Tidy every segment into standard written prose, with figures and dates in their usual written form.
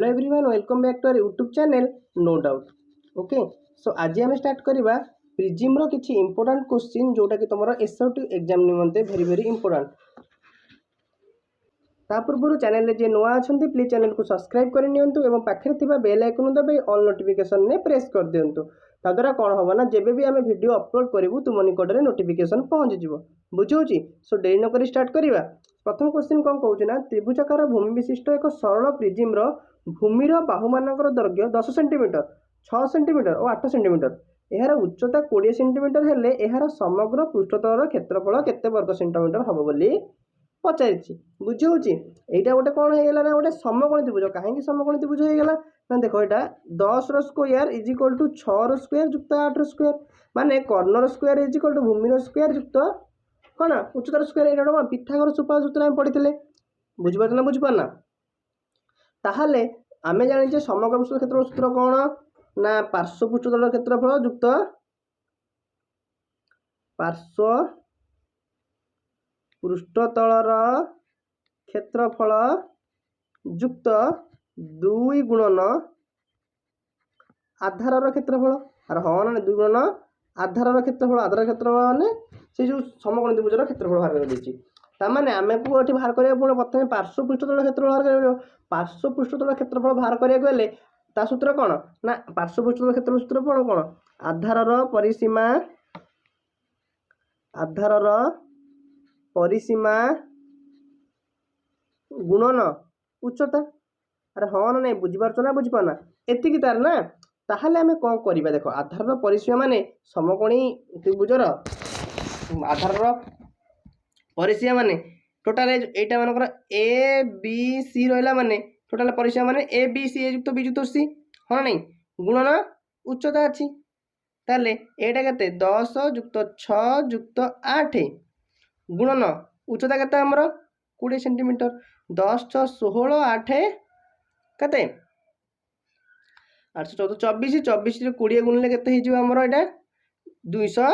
Everyone welcome back to our YouTube channel no doubt. Okay so आज आम start करवा prism रो किछि important question जोटा कि तुम एसओटी एग्जाम निमंते वेरी वेरी इंपोर्टेंट। ता पूर्व चैनल रे जे नुआ अछंती प्लीज चैनल को सब्सक्राइब कर नियंतु एवं पाखरे थिबा बेल आइकन दबे ऑल नोटिफिकेशन ने प्रेस कर दियंतु। ताद्वारा कौन हम ना जेबे भी आम वीडियो अपलोड करूँ तुम निकट में नोटिफिकेशन पहुँच जी बुझे। सो डेरी नक स्टार्ट करवा। प्रथम क्वेश्चन कौन कहूँ ना त्रिभुजाकार भूमि विशिष्ट एक सरल प्रिजिम रो भूमिर बाहुमानकर दैर्घ्य 10 सेंटीमीटर 6 सेंटीमीटर और 8 सेंटीमीटर यार उच्चता 20 सेंटीमीटर हेले यार समग्र पृष्ठतल क्षेत्रफल केते वर्ग सेंटीमीटर हम बोली पचारि बुझे। यहाँ गोटे कौन होगा ना गोटे समकोणी त्रिभुज कहीं समकोणी त्रिभुज होगा ना देख यहाँ 10 square is equal to 6 square युक्त 8 स्क्वायर माने कर्णर स्क्वायर इज इक्वल टू भूमिर स्क्वायर युक्त कौन उच्चतार स्क्वायर यहाँ कौन पिथागोरस सूत्र सूत्र आम पढ़ी बुझीपार ना बुझीपारना। ताहले आमे जाने समग्र पृष्ठ क्षेत्रफल सूत्र कौन ना पार्श्व पृष्ठतल क्षेत्रफल युक्त पार्श्व पृष्ठतलर क्षेत्रफल युक्त 2 गुणन आधारर क्षेत्रफल और हाँ ना 2 गुणन आधारर क्षेत्रफल आधार क्षेत्रफल माने से जो समकोणी त्रिभुजर क्षेत्रफल बाहर कर देछि तामाने आमे को एठी बाहर करिया पड़े प्रथमे पार्श्व पृष्ठतल क्षेत्रफल बाहर करिया पार्श्व पृष्ठतल क्षेत्रफल बाहर करिया गले ता सूत्र कौन ना पार्श्व पृष्ठतल क्षेत्रफल सूत्र कौन आधारर परिसीमा गुणन उच्चता। अरे हाँ ना नहीं बुझीपार ना बुझीपारना एतिकी तार ना। ताहले आमे कौन करिबा देखो आधारर परिसीमा माने समकोणी त्रिभुजर आधारर परिसीमा माने टोटाल एटा मानकर ए बी सी रहिला माने टोटाल परिसीमा माने ए बी सी युक्त बी युक्त सी हाँ नहीं गुणन उच्चता अच्छी ताले एटा केते 10 युक्त 6 युक्त 8 गुणन उच्चता केते हमर 20 सेंटीमीटर 10 6 16 8 केते 8 14 24 24 रे 20 गुणले केते हे जिवो हमर एटा 200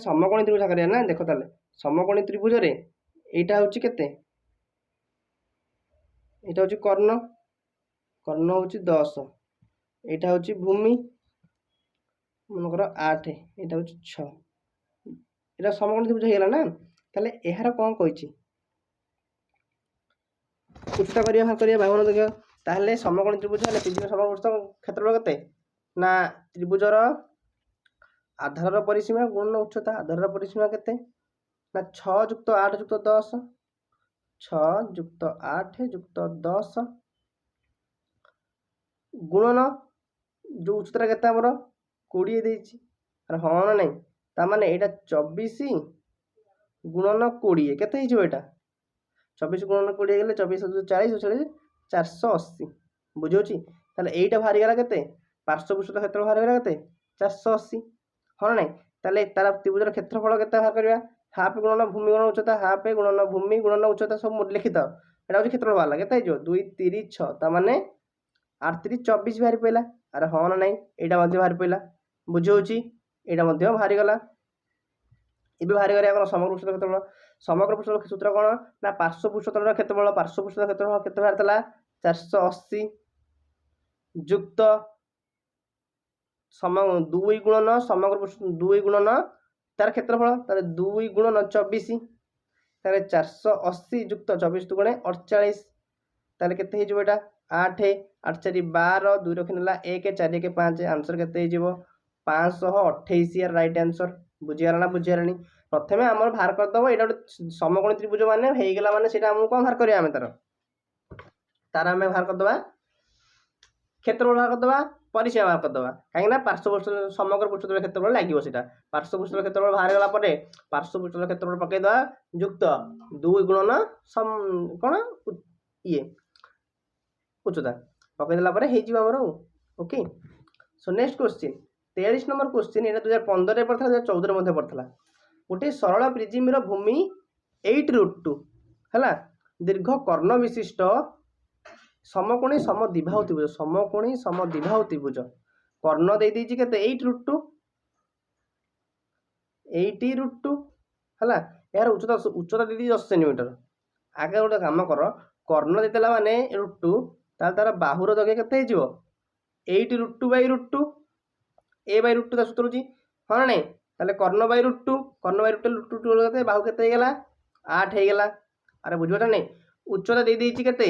समकोणी त्रिभुज करिया ना देखो ताले समकोणी त्रिभुज रे एटा होची केते एटा होची कर्ण कर्ण होची 10 एटा होची भूमि मनकर 8 एटा होची 6 एटा समकोणी त्रिभुज हेला ना। ताले एहार कोन कहिछि उच्चता करिया भागन देखियो ताहले समकोणी त्रिभुज हेले प्रिजिम समकोण क्षेत्रफल केते ना त्रिभुजर आधारर परिसीमा गुणन उच्चता आधारर परिसीमा केते ना 6 युक्त 8 युक्त 10 6 युक्त 8 युक्त 10 गुणन जो उच्चता केते हमर 20 देछि अरे हाँ ना नहीं ता माने एटा 24 गुणन 20 केते हिजो एटा 24 गुणन 20 गेले 24 40 40 480 बुझोछि। ताले एटा भारी गला केते पार्श्व पृष्ठ क्षेत्र भारी गला केते 480 हाँ नहीं ताले तार त्रिभुजर क्षेत्रफल केते बाहर करबा हाफ गुणन भूमि गुणन उच्चता हाफ गुणन भूमि गुणन उच्चता सब लिखि दो एटा होछि क्षेत्रफल वाला केते हिजो 2 3 6 ता माने 8 3 24 बाहर पइला अरे हाँ ना नहीं एटा मध्ये बाहर पइला बुझोछि एटा मध्ये बाहर गला इबे बाहर करिया कोन समग्र पृष्ठतल सूत्र कोन ना पार्श्व पृष्ठतल क्षेत्रफल केते बाहर तला 480 युक्त 2 गुणन समग्र 2 गुणन तार क्षेत्रफल तारे 2 गुणन 24 तारे 480 युक्त 24 दुगुणे 48 ताले केते हे जेबो एटा 8 8 4 12 2 रखिनला 1 4 1 5 आंसर केते हे जेबो 528 यार राइट आंसर बुझियारा ना बुझियारानी। प्रथमे हमर बाहर कर दबो एटा समकोणी त्रिभुज माने हे गेला माने सेटा हम कोन बाहर करिया हम तार हम बाहर कर दबा क्षेत्रफल बाहर कर दबा परिसीमा बाहर कर दबा काहे ना पार्श्व पृष्ठ समग्र पृष्ठतल क्षेत्रफल लागिवो सेटा पार्श्व पृष्ठतल क्षेत्रफल बाहर गला परे पार्श्व पृष्ठतल क्षेत्रफल पके दबा युक्त 2 गुणन कोन ये उच्चता पके देला परे हे जिवो हमर okay. So next question 43 number question एटा 2015 रे पड़थला 2014 रे मध्ये पड़थला गोटे सरल प्रिजिम रो भूमि 8√2 हला दीर्घ कर्ण विशिष्ट समकोणी समद्विबाहु त्रिभुज कर्ण दे दीची केते 8√2 80√2 हला यार उच्चता दे दी 10 सेंटीमीटर आगे गोटे काम कर, कर्ण देदेला माने √2 तार बाहुर दୈर्घ्य केते हो 8 √2 बाई √2 ए बाई √2 ता सूत्र होची हाँ ना नहीं ताले कर्ण बाई √2 √2 केते बाहु केते हेगला 8 हेगला। अरे बुझिबटा नहीं उच्चता दे देइची केते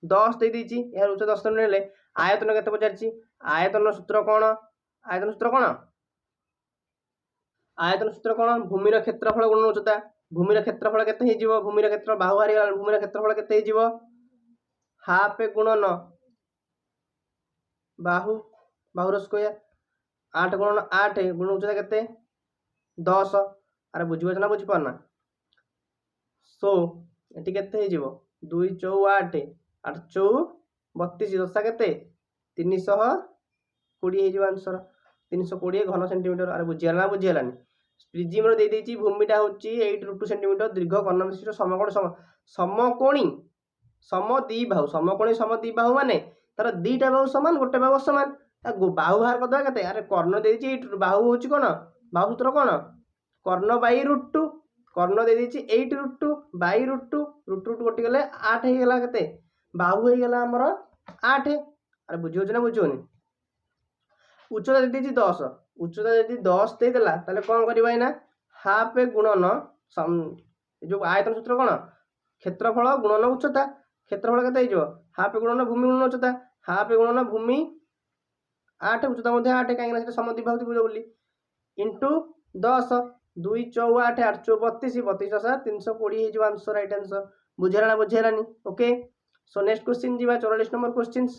10 दे देइची यार उच्चता 10 नेले आयतन केते पचारची आयतन सूत्र कोन आयतन सूत्र कोन भूमिर क्षेत्रफल गुणन उच्चता भूमिर क्षेत्रफल केते हेजिवो भूमिर क्षेत्र बाहु हारि गला भूमिर क्षेत्रफल केते हेजिवो हाफ गुणन बाहुर स्क्वायर 8 गुणन 8 गुणन उच्चता केते 10। अरे बुझिबछ ना बुझि पारना सो एटी केते हेजिवो 2 4 8 8 4 32 दशा केते 320 हेजिवो आंसर 320 घन सेंटीमीटर। अरे बुझिगला ना बुझिगलानी प्रिज्म दे देइची भूमिटा होची 8 √2 सेंटीमीटर दीर्घ कर्ण विशिष्ट समकोण समकोणी समद्विबाहु माने तार दीटा बाहु समान गोटे बाहु समान बाहु बाहर करदे केते अरे कर्ण दे देइची 8 बाहु होची कोन बाहु सूत्र कोन कर्ण बाई √2 कर्ण दे देइची 8 √2 बाई √2 √2 कटि गले 8 हे गेला केते बाहु हे गेला हमर 8। अरे बुझियोछ ना बुझियोनी उच्चता दे देइची 10 उच्चता यदि 10 दे देला ताले कोन करबा एना हाफ गुणन जो आयतन सूत्र कोन क्षेत्रफल गुणन उच्चता क्षेत्रफल केते हिजो हाफ गुणन भूमि गुणन उच्चता हाफ गुणन भूमि 8 उच्चता मध्ये 8 काहेना सेटा समद्विबाहु त्रिभुज बोली इनटू 10 2 4 8 8 4 32 32 320 हिजो आंसर राइट आंसर बुझेला ना बुझेलानी ओके। सो नेक्स्ट क्वेश्चन जीवा 44 नंबर क्वेश्चंस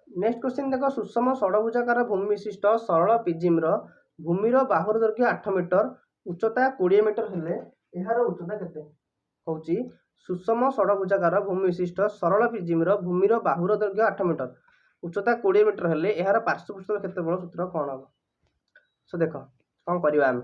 नेक्स्ट क्वेश्चन देखो सुषम षडभुजाकार भूमि विशिष्ट सरल प्रिज्म भूमिर बाहुर दैर्घ्य 8 मीटर उच्चता 20 मीटर हेले एहार उच्चता केते होची सुषम षडभुजाकार भूमि विशिष्ट सरल प्रिज्म भूमिर बाहुर दैर्घ्य 8 मीटर उच्चता 20 मीटर हेले एहार पार्श्वपृष्ठ क्षेत्रफल सूत्र कोन हो। सो देखो कोन करबा हम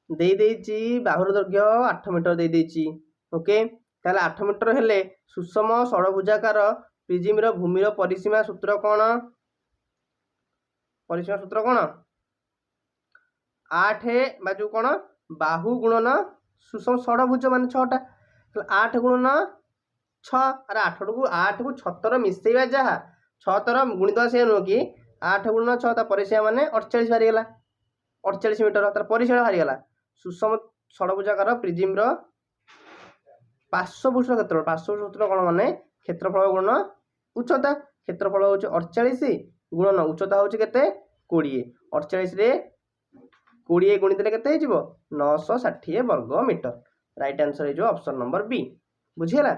दे देइची बाहुर दैर्घ्य 8 मीटर दे देइची ओके ताले 8 मीटर हेले सुषम षडभुजाकार प्रिज्म भूमिर परिसीमा सूत्र कोन 8 बाजू कोन बाहु गुणन सुषम षडभुज माने 6टा 8 गुणन 6 अरे 8 को 6 तर मिसेइबा जहा 6 तर गुणित से नो कि 8 गुणन 6 ता परिसीमा माने 48 हारि गेला 48 मीटर तार परिसीमा हारि गेला सुषम षडभुजाकार प्रिज्म पार्श्वपृष्ठ सूत्र कोन माने क्षेत्रफल गुणन उच्चता क्षेत्रफल होची 48 गुणन उच्चता होची केते 20 48 रे 20 गुणित केते हिजो 960 वर्ग मीटर राइट आंसर हिजो ऑप्शन नंबर बी बुझिला।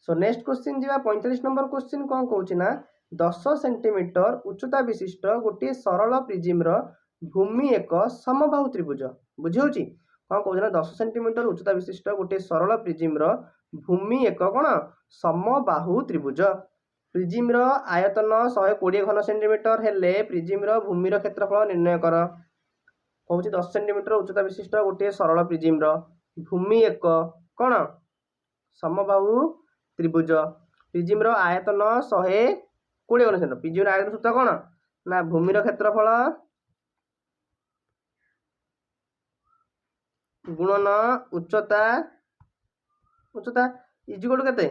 सो नेक्स्ट क्वेश्चन जीवा 45 नंबर क्वेश्चन कोन कहूची ना 10 सेंटीमीटर उच्चता विशिष्ट गोटे सरल प्रिज्म भूमि एक समबाहु त्रिभुज बुझी होची कोन कहूची ना 10 सेंटीमीटर उच्चता विशिष्ट गोटे सरल प्रिज्म भूमि एक कोन समबाहु त्रिभुज प्रिज्म आयतन 120 घन सेंटीमीटर हेले प्रिज्म भूमिर क्षेत्रफल निर्णय कर कहूँ 10 सेंटीमीटर उच्चता विशिष्ट गोटे सरल प्रिज्म भूमि एक कौन समबाहु त्रिभुज प्रिज्म आयतन 120 घन सेंटीमीटर प्रिज्म आयतन सूत्र कौन ना भूमिर क्षेत्रफल गुणन उच्चता उच्चता इजिकल केते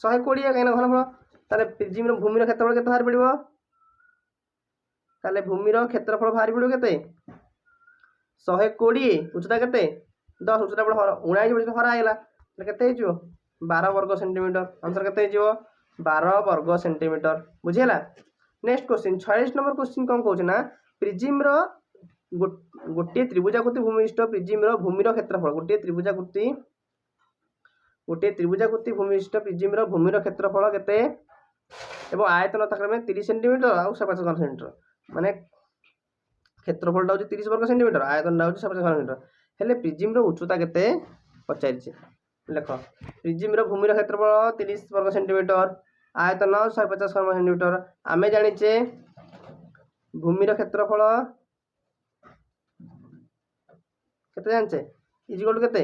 120 कहीं घनफल ताले प्रिज्म भूमिर क्षेत्रफल केते बाहर पड़िबो ताले भूमिर क्षेत्रफल बाहर पड़िबो केते 120 उच्चता केते 10 उच्चता पड़ 19 हरा आइला ताले केते हिजो 12 वर्ग सेंटीमीटर आंसर केते हिजो 12 वर्ग सेंटीमीटर बुझिला। नेक्स्ट क्वेश्चन 46 नंबर क्वेश्चन कोन कहूछ ना प्रिज्म गोटे त्रिभुजाकृति भूमि विशिष्ट प्रिज्म भूमिर क्षेत्रफल गोटे त्रिभुजाकृति भूमि विशिष्ट प्रिज्म भूमिर क्षेत्रफल केते एवं आयतन ताकरे 30 सेंटीमीटर आ 50 घन सेंटीमीटर माने क्षेत्रफलटा होची 30 वर्ग सेंटीमीटर आयतनटा होची 50 घन सेंटीमीटर हेले प्रिज्म उच्चता केते पचारिछे लेख प्रिज्म भूमिर क्षेत्रफल 30 वर्ग सेंटीमीटर आयतन 150 घन सेंटीमीटर आमे जानिचे भूमिर क्षेत्रफल केते जानचे इजिकल केते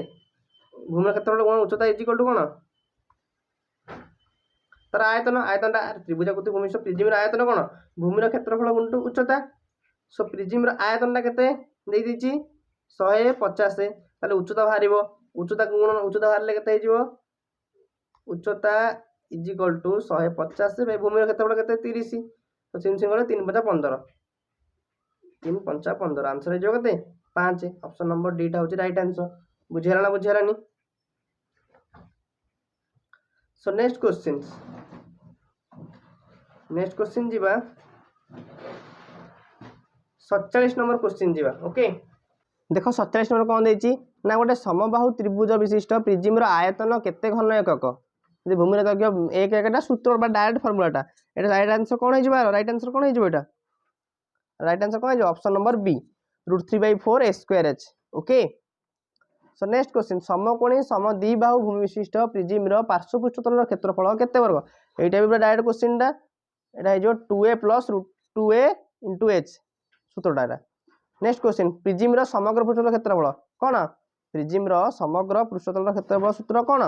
भूमिर क्षेत्रफल कोन उच्चता इजिकल टू कोन तर आयतन आयतनटा त्रिभुजाकृति भूमि विशिष्ट प्रिज्म आयतन कोन भूमिर क्षेत्रफल गुणित उच्चता सो प्रिज्म आयतनटा केते देई दिची 150 ताले उच्चता बाहरिबो उच्चता गुणन उच्चता बाहर केते हो उच्चता इज इक्वल टू 150 भाई भूमि क्षेत्रफल केते 30 तो 3 सिंगल 3 5 15 3 5 15 आंसर हो केते 5 ऑप्शन नंबर डी टा होची राइट आंसर बुझेला ना बुझेलानी सो नेक्स्ट क्वेश्चन जीवा 47 नंबर क्वेश्चन जीवा ओके देखो 47 नंबर कौन देछि ना गोटे समबाहु त्रिभुज विशिष्ट प्रिज्म रो आयतन केते घन एकक जे भूमि दैर्घ्य एक एकटा सूत्र बा डायरेक्ट फार्मूलाटा एटा राइट आंसर कौन हो राइट आंसर कौन हो एटा राइट आंसर कौन हो option number B √3/4 a²h okay so next question समकोणी समद्विबाहु भूमि विशिष्ट प्रिज्म रो पार्श्व पृष्ठतल रो क्षेत्रफल केते वर्ग एटा भी डायरेक्ट क्वेश्चन टा एटा हे जो 2a + √2a * h सूत्रटा एटा नेक्स्ट क्वेश्चन प्रिज्म रो समग्र पृष्ठतल क्षेत्रफल कोन प्रिज्म रो समग्र पृष्ठतल क्षेत्रफल सूत्र कोन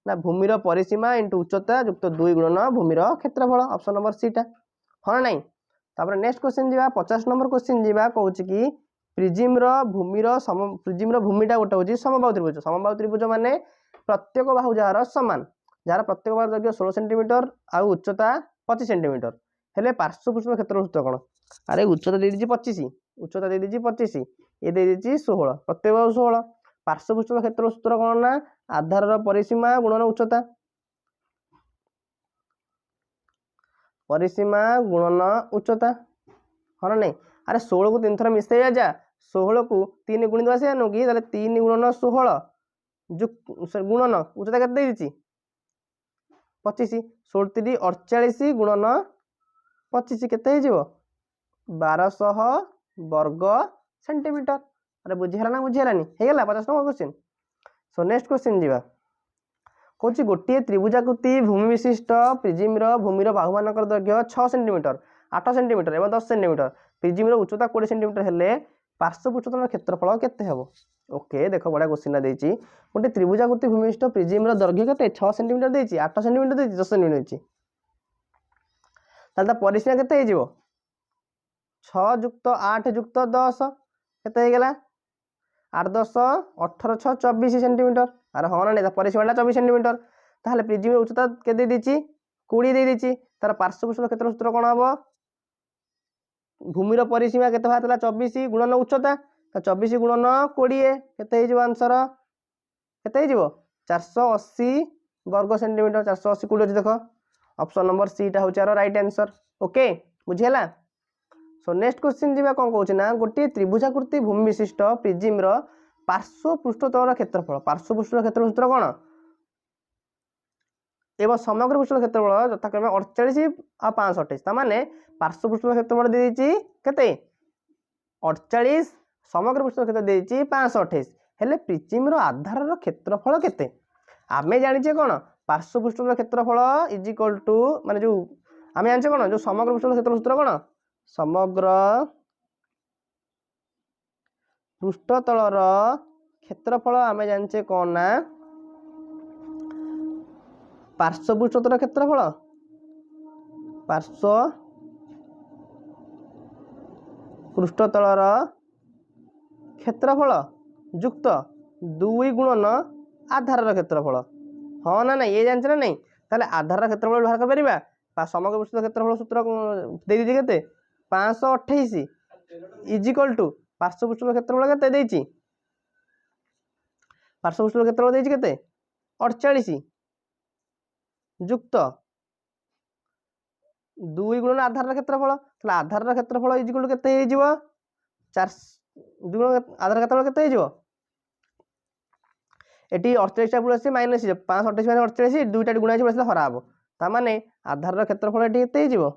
ना भूमि रो परिसीमा * उच्चता + 2 गुणन भूमि रो क्षेत्रफल ऑप्शन नंबर सी टा हां नहीं तापर नेक्स्ट क्वेश्चन जीवा 50 नंबर क्वेश्चन जीवा कहूची कि प्रिज्म रो भूमिटा गोटे होची समबाहु त्रिभुज माने प्रत्येक बाहु जार समान जार प्रत्येक बाहु दैर्घ्य 16 सेंटीमीटर आ उच्चता 25 सेंटीमीटर हेले पार्श्व पृष्ठ क्षेत्र सूत्र कोन अरे उच्चता दे दीची 25 उच्चता दे दीची 25 ए दे दीची 16 प्रत्येक बाहु 16 पार्श्व पृष्ठ क्षेत्र सूत्र कोन ना आधार रो परिसीमा गुणन उच्चता परिसीमा गुणन उच्चता हाँ नहीं अरे 16 को 3 थर मिसई जा 16 को 3 गुणित आसे नो कि ताले 3 गुणन 16 गुणन उच्चता केते देछि 25 16 3 48 गुणन 25 केते हे जिवो 1200 वर्ग सेंटीमीटर अरे बुझिहला ना बुझिहलानी हे गेला 50 number question so next question जीवा कोची गोटे त्रिभुजाकृति भूमि विशिष्ट प्रिज्म रो भूमि रो बाहु मानकर दैर्घ्य 6 सेंटीमीटर 8 सेंटीमीटर एवं 10 सेंटीमीटर प्रिज्म रो उच्चता 20 सेंटीमीटर हेले पार्श्व पृष्ठतल क्षेत्रफल केते हेबो ओके देखो बडा क्वेश्चन देछि गोटे त्रिभुजाकृति भूमि विशिष्ट प्रिज्म रो दैर्घ्य केते 6 सेंटीमीटर देछि 8 सेंटीमीटर देछि 10 सेंटीमीटर देछि तालता परिसीमा केते हे जिवो 6 + 8 + 10 केते हे गेला 8 10 18 6 24 सेंटीमीटर अरे हाँ ना परिसीमा 24 सेंटीमीटर ताहले प्रिज्म रो उच्चता केते देछि 20 दे देछि तार पार्श्व पृष्ठ क्षेत्र सूत्र कोन हबो भूमि रो परिसीमा केते भातला 24 गुणन उच्चता 24 गुणन 20 केते हे जिवो आंसर केते हे जिवो 480 वर्ग सेंटीमीटर 480 20 देखो ऑप्शन नंबर सी टा होचार राइट आंसर ओके बुझियला सो नेक्स्ट क्वेश्चन जीवा कोन कहउछ ना गोटे त्रिभुजाकृति भूमि विशिष्ट प्रिज्म रो पार्श्व पृष्ठतल क्षेत्रफल पार्श्व पृष्ठतल क्षेत्रफल सूत्र कोन एवं समग्र पृष्ठतल क्षेत्रफल यथाक्रमे 48 आ 528 ता माने पार्श्व पृष्ठतल क्षेत्रफल दे देछि केते 48 समग्र पृष्ठतल क्षेत्र दे देछि 528 हेले प्रिज्म रो आधार रो क्षेत्रफल केते आमे जानि छे कोन पार्श्व पृष्ठतल क्षेत्रफल इज इक्वल टू माने जो आमे जानि छे कोन जो समग्र पृष्ठतल क्षेत्रफल सूत्र कोन समग्र पृष्ठतल रो क्षेत्रफल आमे जानि छे कोन ना पार्श्व पृष्ठतल क्षेत्रफल पार्श्व पृष्ठतल क्षेत्रफल युक्त 2 गुणन आधार क्षेत्रफल हाँ ना ये जानते ना नहीं ताले आधार क्षेत्रफल व्यवहार कर परिबा समग्र पृष्ठतल क्षेत्रफल सूत्र दे दीजिए केते 528 इज इक्वल टू पार्श्व पृष्ठतल क्षेत्रफल केते देछि पार्श्व पृष्ठतल क्षेत्रफल देछि केते 48 युक्त 2 गुणन आधार क्षेत्रफल ताले आधार क्षेत्रफल इज इक्वल टू केते हे जिवो 4 2 आधार क्षेत्रफल केते हे जिवो एटी 48 टा प्लस माइनस 528 माइनस 48 दुईटा गुणा बसले हरा हबो ता माने आधार क्षेत्रफल एटी केते हे जिवो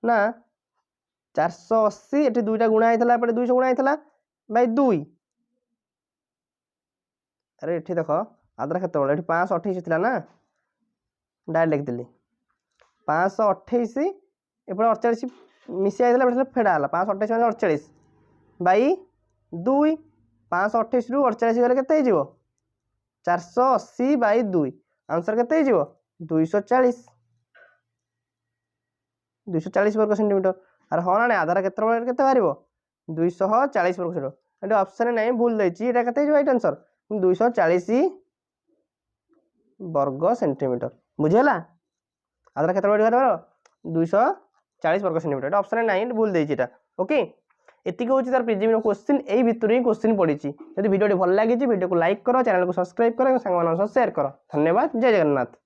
ना 480 एटी दुईटा गुणा आइतला एपटे 200 गुणा आइतला बाय 2 अरे एठी देखो आधार क्षेत्रफल एठी 528 थिला ना डायरेक्ट लिख देली 528 एपटे 48 मिसी आइतला एपटे फेडा हला 528 माने 48 बाई 2 528 रु 48 गले केते हिजिवो 480 बाई 2 आंसर केते हिजिवो 240 वर्ग सेंटीमीटर अरे हाँ ना आधार क्षेत्रफल केते बाहरिबो 240 वर्ग सेंटीमीटर। ये ऑप्शन नहीं भूल देछि एटा कते जो राइट आंसर 240 वर्ग सेंटीमीटर बुझेला आदर केते बड घर 240 वर्ग सेंटीमीटर ऑप्शन नहीं भूल देछि एटा ओके एतिक होछि तार प्रिजिम रो क्वेश्चन एई भितर ही क्वेश्चन पड़ी छि। यदि वीडियो भल लागी वीडियो को लाइक करो चैनल को सब्सक्राइब करो संग मान शेयर करो। धन्यवाद। जय जगन्नाथ।